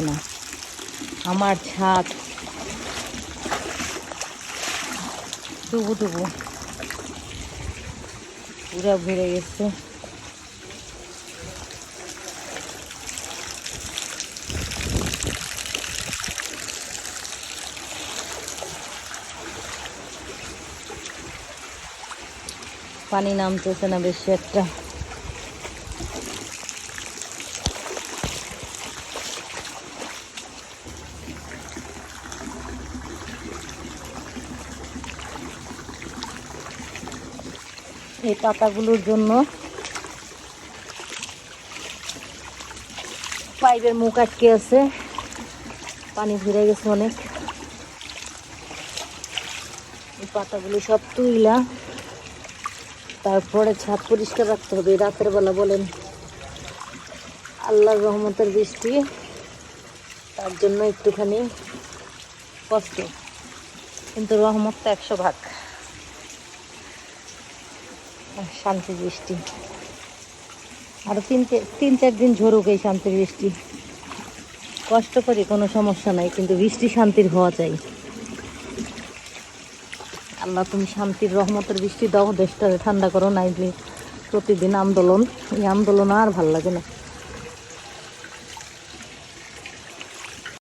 না আমার ছাদ টুবু টুবু পুরা ভরে গেছে। পানি নামতেছে না বেশি একটা। এই পাতাগুলোর জন্য পাইপের মুখ আটকে আছে, পানি ভরে গেছে অনেক। এই পাতাগুলো সব তুইলা তারপরে ছাদ পরিষ্কার রাখতে হবে। রাতের বেলা বলেন আল্লাহর রহমতের বৃষ্টি, তার জন্য একটুখানি কষ্ট, কিন্তু রহমতটা 100 ভাগ। শান্তি বৃষ্টি আরো 3-4 দিন ঝরুক এই শান্তির বৃষ্টি। কষ্ট করি কোনো সমস্যা নাই, কিন্তু বৃষ্টি শান্তির হওয়া চাই। আল্লাহ তুমি শান্তির রহমতের বৃষ্টি দাও, দেশটাকে ঠান্ডা করো, নাইলে প্রতিদিন আন্দোলন, এই আন্দোলন আর ভাল লাগে না।